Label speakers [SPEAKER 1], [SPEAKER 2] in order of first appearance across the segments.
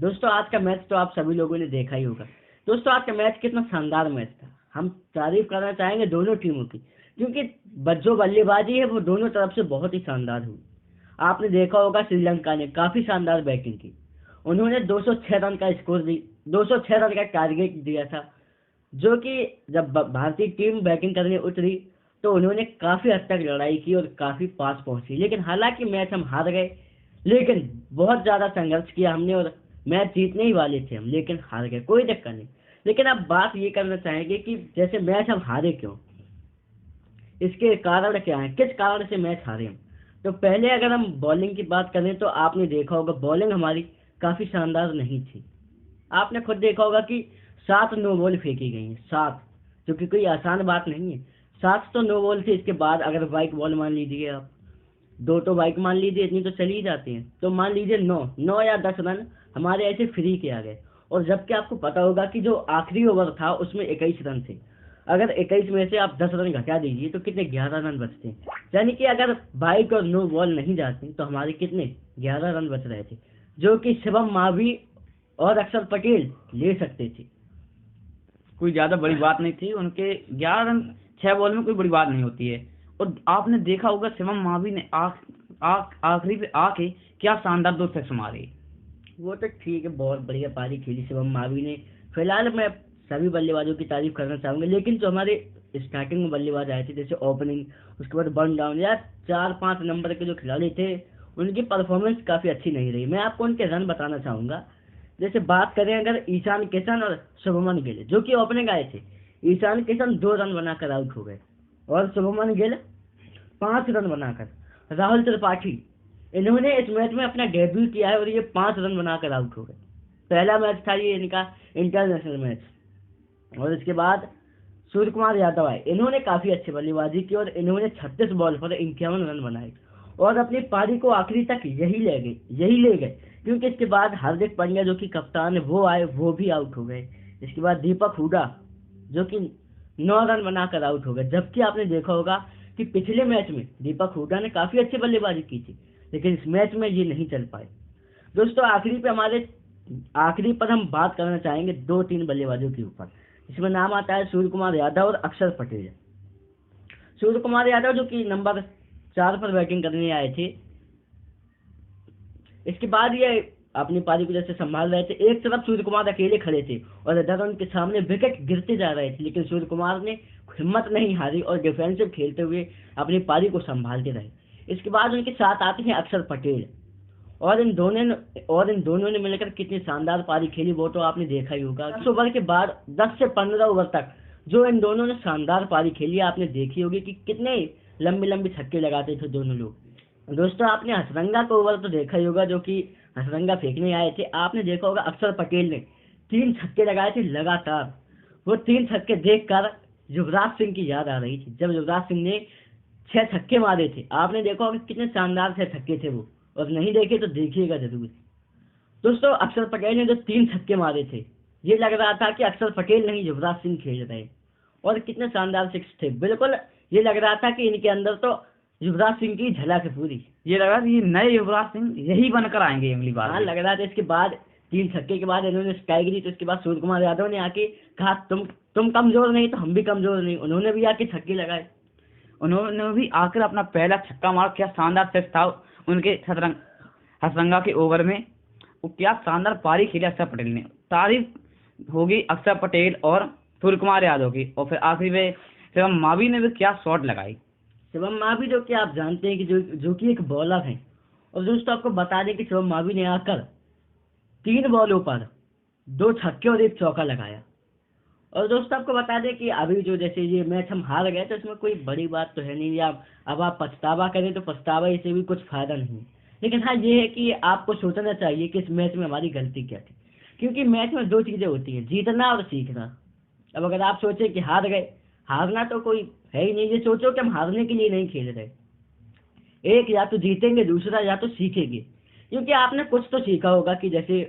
[SPEAKER 1] दोस्तों आज का मैच तो आप सभी लोगों ने देखा ही होगा। दोस्तों आज का मैच कितना शानदार मैच था। हम तारीफ करना चाहेंगे दोनों टीमों की, क्योंकि जो बल्लेबाजी है वो दोनों तरफ से बहुत ही शानदार हुई। आपने देखा होगा श्रीलंका ने काफी शानदार बैटिंग की। उन्होंने 206 रन का स्कोर दी, 206 रन का टारगेट दिया था। जो कि जब भारतीय टीम बैटिंग करने उतरी तो उन्होंने काफी हद तक लड़ाई की और काफी पास पहुंची, लेकिन हालांकि मैच हम हार गए। लेकिन बहुत ज्यादा संघर्ष किया हमने और मैच जीतने ही वाले थे हम, लेकिन हार गए, कोई दिक्कत नहीं। लेकिन अब बात ये करना चाहेंगे कि जैसे मैच हम हारे क्यों, इसके कारण क्या है, किस कारण से मैच हारे हम। तो पहले अगर हम बॉलिंग की बात करें तो आपने देखा होगा बॉलिंग हमारी काफी शानदार नहीं थी। आपने खुद देखा होगा कि 7 नो बॉल फेंकी गई हैं, 7, जो कि कोई आसान बात नहीं है। 7 तो नो बॉल थी। इसके बाद अगर वाइट बॉल मान लीजिए आप, 2 तो बाइक मान लीजिए, इतनी तो चली ही जाती हैं, तो मान लीजिए 9 या 10 रन हमारे ऐसे फ्री के आ गए। और जबकि आपको पता होगा कि जो आखिरी ओवर था उसमें 21 रन थे। अगर 21 में से आप 10 रन घटा दीजिए तो कितने 11 रन बचते हैं। यानी कि अगर बाइक और नो बॉल नहीं जाती तो हमारे कितने 11 रन बच रहे थे, जो कि शिवम मावी और अक्षर पटेल ले सकते थे।
[SPEAKER 2] कोई ज्यादा बड़ी बात नहीं थी। उनके 11 रन 6 बॉल में कोई बड़ी बात नहीं होती है। और आपने देखा होगा शिवम मावी ने आखिरी पे आके क्या शानदार 2 सिक्स मारे।
[SPEAKER 1] वो तो ठीक है, बहुत बढ़िया पारी खेली शिवम मावी ने। फिलहाल मैं सभी बल्लेबाजों की तारीफ करना चाहूंगा, लेकिन जो हमारे स्टार्टिंग में बल्लेबाज आए थे जैसे ओपनिंग, उसके बाद वन डाउन या 4-5 नंबर के जो खिलाड़ी थे, उनकी परफॉर्मेंस काफी अच्छी नहीं रही। मैं आपको उनके रन बताना चाहूंगा। जैसे बात करें अगर ईशान किशन और शुभमन गिल जो कि ओपनिंग आए थे, ईशान किशन 2 रन बनाकर आउट हो गए और शुभमन गिल 5 रन बनाकर। राहुल त्रिपाठी, इन्होंने इस मैच में अपना डेब्यू किया है और ये 5 रन बनाकर आउट हो गए। पहला मैच था ये इनका इंटरनेशनल मैच। और इसके बाद सूर्य कुमार यादव आए, इन्होंने काफी अच्छी बल्लेबाजी की और इन्होंने 36 बॉल पर 51 रन बनाए और अपनी पारी को आखिरी तक यही ले गए। क्योंकि इसके बाद हार्दिक पांड्या जो कि कप्तान है वो आए, वो भी आउट हो गए। इसके बाद दीपक हुडा जो कि 9 रन बनाकर आउट हो गए। जबकि आपने देखा होगा कि पिछले मैच में दीपक हुडा ने काफी अच्छी बल्लेबाजी की थी, लेकिन इस मैच में ये नहीं चल पाए। दोस्तों आखिरी पर हम बात करना चाहेंगे 2-3 बल्लेबाजों के ऊपर, इसमें नाम आता है सूर्य कुमार यादव और अक्षर पटेल। सूर्य कुमार यादव जो कि नंबर 4 पर बैटिंग करने आए थे। इसके बाद ये अपनी पारी को जैसे संभाल रहे थे, एक तरफ सूर्य कुमार अकेले खड़े थे और इधर उनके सामने विकेट गिरते जा रहे थे, लेकिन सूर्य कुमार ने हिम्मत नहीं हारी और डिफेंसिव खेलते हुए अपनी पारी को संभालते रहे। इसके बाद उनके साथ आते हैं अक्षर पटेल, और इन दोनों ने मिलकर कितनी शानदार पारी खेली वो तो आपने देखा ही होगा। 10 ओवर के बाद 10 से 15 ओवर तक जो इन दोनों ने शानदार पारी खेली, आपने देखी होगी कि कितने लंबे लंबे छक्के लगाते थे दोनों लोग। दोस्तों आपने हसरंगा का ओवर तो देखा ही होगा, जो कि हसरंगा फेंकने आए थे। आपने देखा होगा अक्षर पटेल ने 3 छक्के लगाए थे लगातार। वो 3 छक्के देखकर युवराज सिंह की याद आ रही थी, जब युवराज सिंह ने 6 छक्के मारे थे। आपने देखा होगा कितने शानदार 6 छक्के थे वो, और नहीं देखे तो देखिएगा जरूर। दोस्तों अक्षर पटेल ने जो 3 छक्के मारे थे, ये लग रहा था कि अक्षर पटेल नहीं युवराज सिंह खेल रहे। और कितने शानदार 6 थे, बिल्कुल ये लग रहा था कि इनके अंदर तो युवराज सिंह की झलक है पूरी।
[SPEAKER 2] ये लगा कि ये नए युवराज सिंह यही बनकर आएंगे अगली बार
[SPEAKER 1] हाँ
[SPEAKER 2] भी।
[SPEAKER 1] लग रहा था। इसके बाद 3 छक्के के बाद इन्होंने स्ट्राइक दी, तो इसके बाद सूर्य कुमार यादव ने आके कहा तुम कमजोर नहीं तो हम भी कमजोर नहीं। उन्होंने भी आके छक्के लगाए।
[SPEAKER 2] उन्होंने भी आकर अपना पहला छक्का मारा। क्या शानदार सिक्स था उनके हसरंगा के ओवर में। वो क्या शानदार पारी खेली अक्षर पटेल ने। तारीफ होगी अक्षर पटेल और सूर्य कुमार यादव की। और फिर आखिरी में शिवम मावी ने भी क्या शॉट लगाई।
[SPEAKER 1] शिवम मावी जो कि आप जानते हैं कि जो कि एक बॉलर है। और दोस्तों आपको बता दें कि शिवम मावी ने आकर 3 बॉलों पर 2 छक्के और 1 चौका लगाया। और दोस्तों आपको बता दें कि अभी जो जैसे ये मैच हम हार गए तो इसमें कोई बड़ी बात तो है नहीं। अब आप पछतावा करें तो पछतावा से भी कुछ फायदा नहीं। लेकिन हाँ ये है कि आपको सोचना चाहिए कि इस मैच में हमारी गलती क्या थी, क्योंकि मैच में 2 चीजें होती हैं, जीतना और सीखना। अब अगर आप सोचे कि हार गए, हारना तो कोई है ही नहीं। ये सोचो कि हम हारने के लिए नहीं खेल रहे, एक या तो जीतेंगे, दूसरा या तो सीखेंगे। क्योंकि आपने कुछ तो सीखा होगा कि जैसे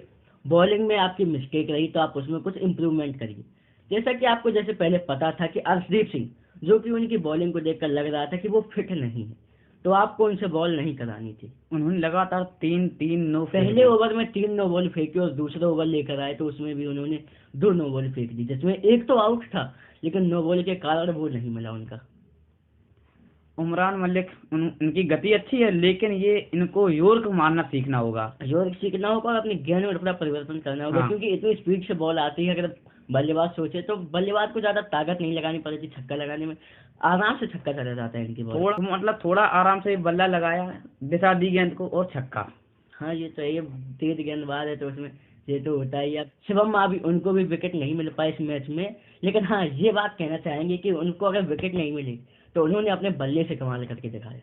[SPEAKER 1] बॉलिंग में आपकी मिस्टेक रही तो आप उसमें कुछ इम्प्रूवमेंट करिए। जैसा कि आपको जैसे पहले पता था कि अर्शदीप सिंह जो कि उनकी बॉलिंग को देखकर लग रहा था कि वो फिट नहीं है, तो आपको उनसे बॉल नहीं करानी थी।
[SPEAKER 2] उन्होंने लगातार 3 नो
[SPEAKER 1] पहले ओवर में 3 नो बॉल फेंकी और दूसरा ओवर लेकर आए तो उसमें भी उन्होंने 2 नो बॉल फेंक दी, जिसमें एक तो आउट था, लेकिन नो बॉल के कारण वो नहीं मिला उनका।
[SPEAKER 2] उमरान मलिक उनकी गति अच्छी है, लेकिन ये इनको यॉर्क मारना सीखना होगा।
[SPEAKER 1] यॉर्क सीखना होगा और अपनी गेंद में थोड़ा परिवर्तन करना होगा।
[SPEAKER 2] हाँ।
[SPEAKER 1] क्योंकि इतनी स्पीड से बॉल आती है, अगर बल्लेबाज सोचे तो बल्लेबाज को ज्यादा ताकत नहीं लगानी पड़ती छक्का लगाने में, आराम से छक्का चला जाता है इनकी बॉल।
[SPEAKER 2] थोड़ा आराम से बल्ला लगाया, दिशा दी गेंद को और छक्का।
[SPEAKER 1] हाँ ये तो है, ये तेज गेंदबाज है तो उसमें ये तो होता ही है। शिवम मावी उनको भी विकेट नहीं मिल पाए इस मैच में, लेकिन हाँ ये बात कहना चाहेंगे कि उनको अगर विकेट नहीं मिली तो उन्होंने अपने बल्ले से कमाल करके दिखाया।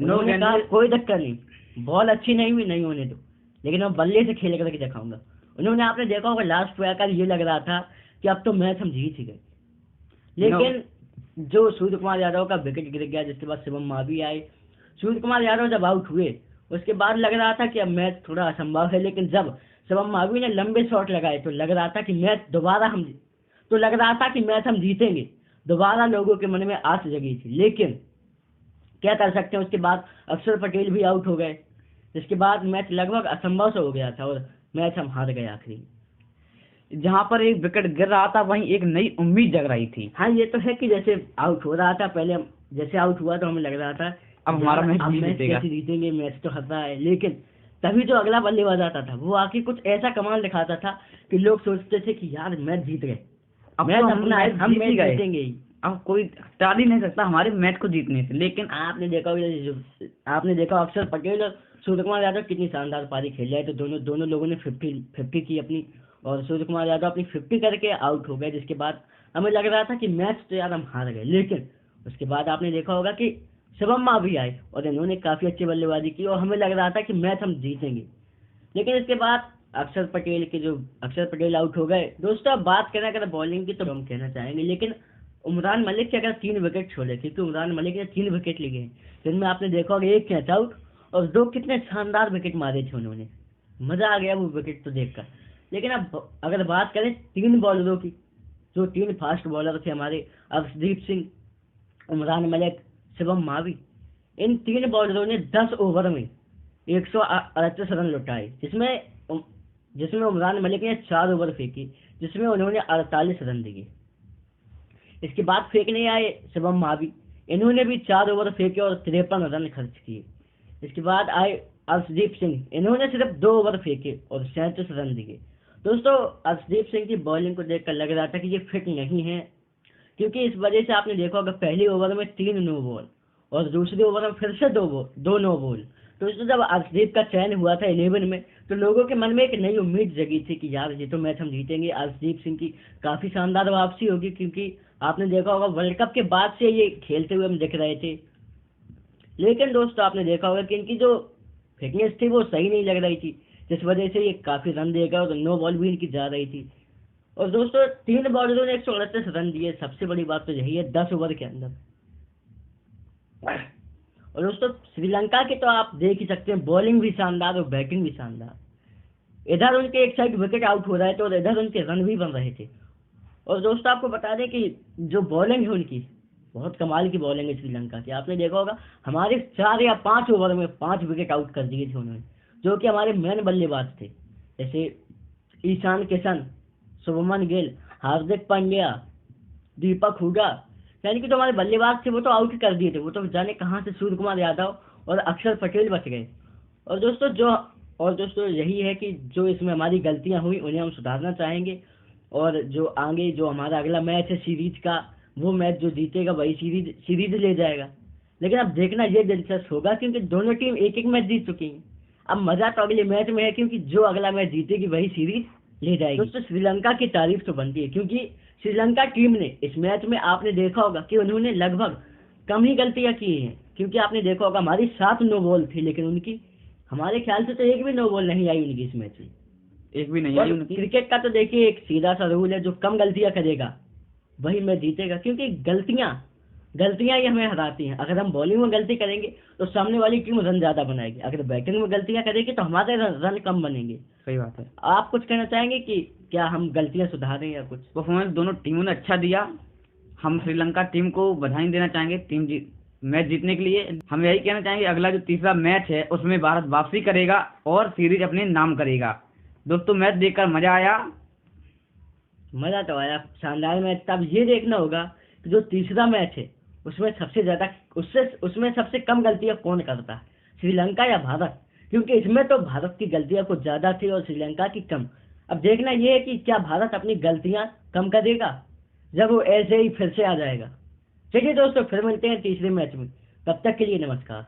[SPEAKER 1] उन्होंने कहा कोई दिक्कत नहीं, बॉल अच्छी नहीं हुई नहीं होने दो, लेकिन मैं बल्ले से खेल करके दिखाऊंगा। उन्होंने, आपने देखा होगा लास्ट पे आकर ये लग रहा था कि अब तो मैच हम जीत ही गए, लेकिन जो सूर्य कुमार यादव का विकेट गिर गया, जिसके बाद शिवम मावी आए। सूर्य कुमार यादव जब आउट हुए उसके बाद लग रहा था कि अब मैच थोड़ा असंभव है, लेकिन जब शिवम मावी ने लंबे शॉट लगाए तो लग रहा था कि मैच हम जीतेंगे। दोबारा लोगों के मन में आस जगी थी, लेकिन क्या कर सकते हैं, उसके बाद अक्षर पटेल भी आउट हो गए, जिसके बाद मैच लगभग असंभव से हो गया था और मैच हम हार गए आखिरी।
[SPEAKER 2] जहां पर एक विकेट गिर रहा था वहीं एक नई उम्मीद जग रही थी।
[SPEAKER 1] हाँ ये तो है कि जैसे आउट हो रहा था, पहले जैसे आउट हुआ तो हमें लग रहा था
[SPEAKER 2] अब हमारा मैच
[SPEAKER 1] जीतेंगे, मैच तो खतरा है। लेकिन तभी जो अगला बल्लेबाज आता था वो आके कुछ ऐसा कमाल दिखाता था कि लोग सोचते थे कि यार मैच जीत गए,
[SPEAKER 2] हम मैच जीतेंगे, अब कोई टाल ही नहीं सकता हमारे मैच को जीतने से। लेकिन
[SPEAKER 1] आपने देखा अक्षर पटेल और सूर्य कुमार यादव कितनी शानदार पारी खेल रहे, तो दोनों लोगों ने 50 की अपनी, और सूर्य कुमार यादव अपनी 50 करके आउट हो गए, जिसके बाद हमें लग रहा था कि मैच तो यार हम हार गए। लेकिन उसके बाद आपने देखा होगा कि शिवम मावी आए और इन्होंने काफी अच्छी बल्लेबाजी की और हमें लग रहा था कि मैच हम जीतेंगे। लेकिन इसके बाद अक्षर पटेल आउट हो गए। दोस्तों अब बात करें अगर बॉलिंग की तो हम कहना चाहेंगे, लेकिन उमरान मलिक के अगर 3 विकेट छोड़े, क्योंकि उमरान मलिक ने 3 विकेट लिए हैं, जिनमें आपने देखा होगा 1 कैच आउट और 2 कितने शानदार विकेट मारे थे उन्होंने, मजा आ गया वो विकेट तो देखकर। लेकिन अब अगर बात करें 3 बॉलरों की, जो 3 फास्ट बॉलर थे हमारे, अर्शदीप सिंह, उमरान मलिक, शिवम मावी, इन 3 बॉलरों ने 10 ओवर में 138 रन लुटाए, जिसमें उमरान मलिक ने 4 ओवर फेंकी, जिसमें उन्होंने 48 रन दिए। इसके बाद फेंकने आए शिवम मावी, इन्होंने भी 4 ओवर फेंके और 53 रन खर्च किए। इसके बाद आए अर्शदीप सिंह, इन्होंने सिर्फ 2 ओवर फेंके और 37 रन दिए। दोस्तों अर्शदीप सिंह की बॉलिंग को देखकर लग रहा था कि ये फिट नहीं है, क्योंकि इस वजह से आपने देखा होगा पहले ओवर में 3 नो बॉल और दूसरे ओवर में फिर से 2 नो बॉल। तो इसमें जब अर्शदीप का चयन हुआ था 11 में, तो लोगों के मन में एक नई उम्मीद जगी थी कि यार ये तो मैच हम जीतेंगे, अर्शदीप सिंह की काफी शानदार वापसी होगी, क्योंकि आपने देखा होगा वर्ल्ड कप के बाद से ये खेलते हुए हम दिख रहे थे। लेकिन दोस्तों आपने देखा होगा कि इनकी जो फिटनेस थी वो सही नहीं लग रही थी, जिस वजह से ये काफी रन देगा और नो बॉल भी इनकी जा रही थी। और दोस्तों 3 बॉलरों ने 138 रन दिए, सबसे बड़ी बात तो यही है 10 ओवर के अंदर। और दोस्तों श्रीलंका के तो आप देख ही सकते हैं, बॉलिंग भी शानदार और बैटिंग भी शानदार। इधर उनके एक साइड विकेट आउट हो रहे थे और इधर उनके रन भी बन रहे थे। और दोस्तों आपको बता दें कि जो बॉलिंग है उनकी बहुत कमाल की बॉलिंग है श्रीलंका की। आपने देखा होगा हमारे 4 या 5 ओवर में 5 विकेट आउट कर दिए थे उन्होंने, जो कि हमारे मेन बल्लेबाज थे, जैसे ईशान किशन, शुभमन गिल, हार्दिक पांड्या, दीपक हुडा, यानी कि जो हमारे बल्लेबाज थे वो तो आउट कर दिए थे, वो तो जाने कहां से सूर्य कुमार यादव और अक्षर पटेल बच गए। और दोस्तों यही है कि जो इसमें हमारी गलतियां हुई उन्हें हम सुधारना चाहेंगे, और जो आगे जो हमारा अगला मैच है सीरीज का, वो मैच जो जीतेगा वही सीरीज ले जाएगा। लेकिन अब देखना ये दिलचस्प होगा, क्योंकि दोनों टीम एक मैच जीत चुकी हैं। अब मजा तो अगले मैच में है, क्योंकि जो अगला मैच जीतेगी वही सीरीज ले जाएगी। दोस्तों श्रीलंका की तारीफ तो बनती है, क्योंकि श्रीलंका टीम ने इस मैच में आपने देखा होगा कि उन्होंने लगभग कम ही गलतियां की हैं, क्योंकि आपने देखा होगा हमारी 7 नो बॉल थी, लेकिन उनकी हमारे ख्याल से तो एक भी नो बॉल नहीं आई उनकी इस मैच में,
[SPEAKER 2] एक भी नहीं आई उनकी।
[SPEAKER 1] क्रिकेट का तो देखिए एक सीधा सा रूल है, जो कम गलतियां करेगा वही मैच जीतेगा, क्योंकि गलतियां ही हमें हराती हैं। अगर हम बॉलिंग में गलती करेंगे तो सामने वाली टीम रन ज्यादा बनाएगी, अगर बैटिंग में गलतियां करेगी तो हमारे रन कम बनेंगे।
[SPEAKER 2] सही बात है।
[SPEAKER 1] आप कुछ कहना चाहेंगे कि क्या हम गलतियां सुधारें या कुछ?
[SPEAKER 2] परफॉर्मेंस दोनों टीमों ने अच्छा दिया, हम श्रीलंका टीम को बधाई देना चाहेंगे, मैच जीतने के लिए। हम यही कहना चाहेंगे अगला जो तीसरा मैच है उसमें भारत वापसी करेगा और सीरीज अपने नाम करेगा। दोस्तों मैच देखकर मजा आया।
[SPEAKER 1] मजा तो आया, शानदार मैच था। अब ये देखना होगा कि जो तीसरा मैच है उसमें सबसे ज्यादा उसमें सबसे कम गलतियां कौन करता है, श्रीलंका या भारत? क्योंकि इसमें तो भारत की गलतियां कुछ ज्यादा थी और श्रीलंका की कम। अब देखना ये है कि क्या भारत अपनी गलतियां कम करेगा जब वो ऐसे ही फिर से आ जाएगा। चलिए दोस्तों, फिर मिलते हैं तीसरे मैच में। तब तक के लिए नमस्कार।